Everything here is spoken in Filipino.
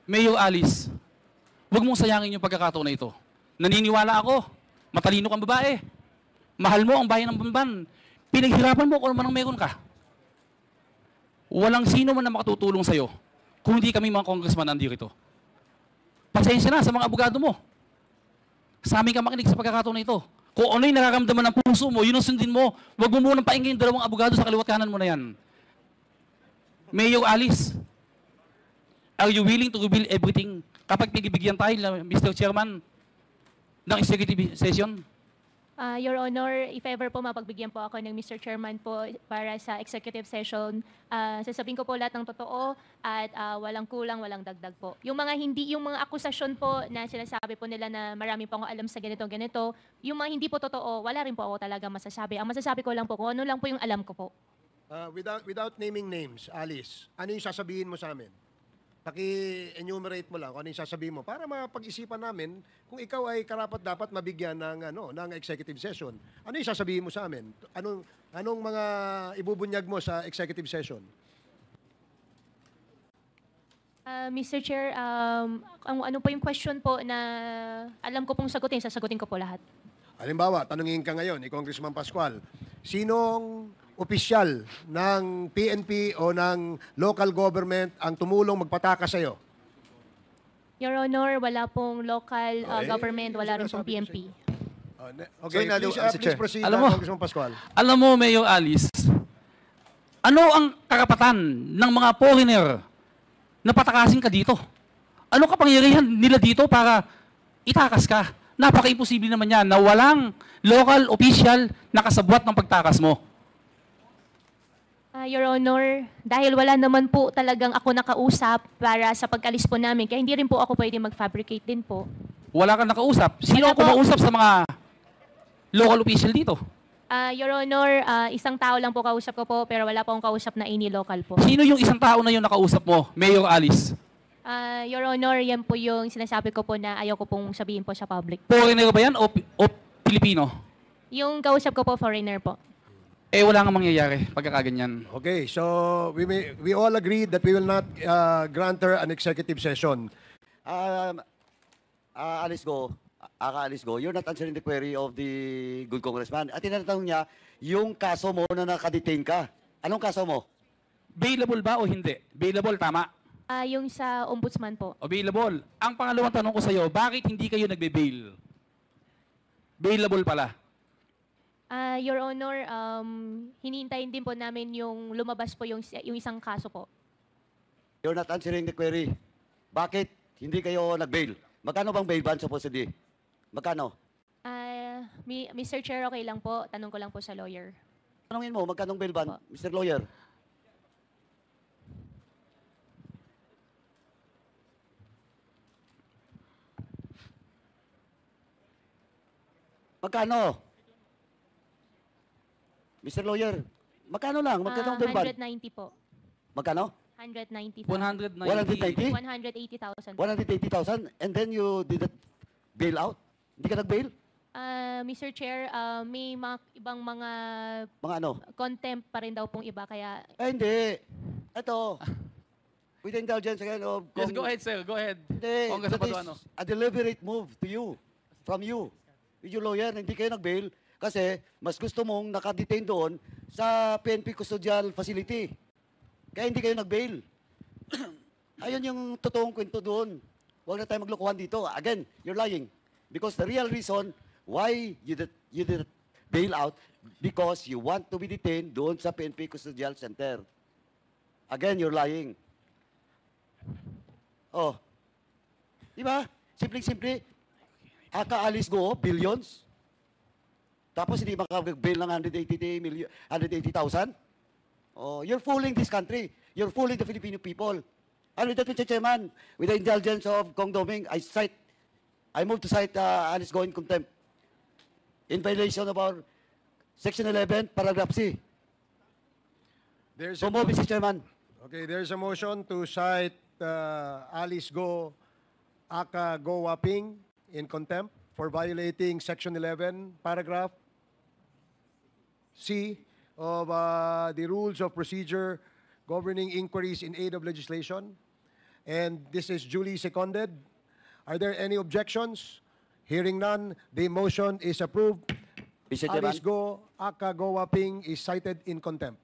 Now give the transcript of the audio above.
Mayor Alice, huwag mong sayangin yung pagkakataon na ito. Naniniwala ako, matalino kang babae. Mahal mo ang bayan ng Bamban. Pinaghirapan mo kung ano man ang meron ka. Walang sino man na makatutulong sa'yo kung hindi kami mga congressman nandito. Pasensya na sa mga abogado mo. Sa amin ka makinig sa pagkakataon na ito. Kung ano yung nararamdaman ng puso mo, yun ang sundin mo. Huwag mo munang paingin yung dalawang abogado sa kaliwat kanan mo na yan. Mayor Alice, are you willing to reveal everything kapag pinibigyan tayo, Mr. Chairman, ng executive session? Your Honor, if ever po mapagbigyan po ako ng Mr. Chairman po para sa executive session, sasabihin ko po lahat ng totoo at walang kulang, walang dagdag po. Yung mga akusasyon po na sinasabi po nila na marami po ako alam sa ganito, yung mga hindi po totoo, wala rin po ako talaga masasabi. Ang masasabi ko lang po kung ano lang po yung alam ko po. Without naming names, Alice, ano yung sasabihin mo sa amin? Paki-enumerate mo lang kung ano yung sasabihin mo para mapag-isipan namin kung ikaw ay karapat-dapat mabigyan ng executive session. Ano yung sasabihin mo sa amin? Anong mga ibubunyag mo sa executive session? Mr. Chair, ano po yung question po na alam ko pong sasagutin ko po lahat. Halimbawa, tanungin ka ngayon ni Congressman Pascual, sinong opisyal ng PNP o ng local government ang tumulong magpataka sa'yo? Your Honor, wala pong local government, wala rin pong PNP. Okay, please proceed, Alam mo, Congressman Pascual. Alam mo, Mayor Alice, ano ang karapatan ng mga foreigner na patakasin ka dito? Ano kapangyarihan nila dito para itakas ka? Napaka-imposible naman yan na walang local official na kasabwat ng pagtakas mo. Your Honor, dahil wala naman po talagang ako nakausap para sa pagkalis po namin, kaya hindi rin po ako pwede mag-fabricate din po. Wala kang nakausap. Sino Wala ang kumausap sa mga local official dito? Your Honor, isang tao lang po kausap ko po, pero wala po akong kausap na any local po. Sino yung isang tao na yung nakausap mo, Mayor Alice? Your Honor, yan po yung sinasabi ko po na ayaw ko pong sabihin po sa public. Foreigner ba yan o Pilipino? Yung kausap ko po, foreigner po. Eh, wala nga mangyayari pagkakaganyan. Okay, so we all agree that we will not grant her an executive session. Alice Go, you're not answering the query of the good congressman. At tinatanong niya, yung kaso mo na nakadetain ka. Anong kaso mo? Bailable ba o hindi? Bailable, tama? Yung sa ombudsman po. Available. Ang pangalawang tanong ko sa iyo, bakit hindi kayo nagbe-bail? Bailable pala. Your Honor, hinihintayin din po namin yung lumabas po yung isang kaso po. You're not answering the query. Bakit hindi kayo nag-bail? Magkano bang bail ban supposedly? Magkano? Mr. Chair, okay lang po. Tanong ko lang po sa lawyer. Tanungin mo, magkano bail ban, Mr. Lawyer? Magkano? Mr. Lawyer, magkano lang? Magkano bail ban? 190 po. Magkano? 190,000. 190. 180,000. 180,000 and then you did it bail out? Hindi ka nag-bail? Mr. Chair, may ibang mga Mga ano? contempt pa rin daw pong iba kaya Hindi. Ito. With the indulgence again of... Yes, go ahead, sir. Go ahead. Hindi. Congressman That is Paduano. a deliberate move to you. From you. With your lawyer, hindi kayo nag-bail kasi mas gusto mong nakadetain doon sa PNP Custodial Facility. Kaya hindi kayo nag-bail. Ayun yung totoong kwento doon. Huwag na tayo maglokohan dito. Again, you're lying. Because the real reason why you did bail out because you want to be detained doon sa PNP Custodial Center. Again, you're lying. Oh. Di ba? Simple-simple. Alice Go, billions. Tapos hindi makapag-bail ng 180,000. Oh, you're fooling this country. You're fooling the Filipino people. And with that, Mr. Chairman, with the indulgence of Kong Doming, I move to cite Alice Go in contempt. In violation of our Section 11, Paragraph C. So move, Mr. Chairman. Okay, there's a motion to cite Alice Go, aka Go Waping, in contempt for violating Section 11, Paragraph C of the Rules of Procedure Governing Inquiries in Aid of Legislation. and this is duly seconded. Are there any objections? Hearing none, the motion is approved. Mr. Chairman, Alice Go Aka Go Waping is cited in contempt.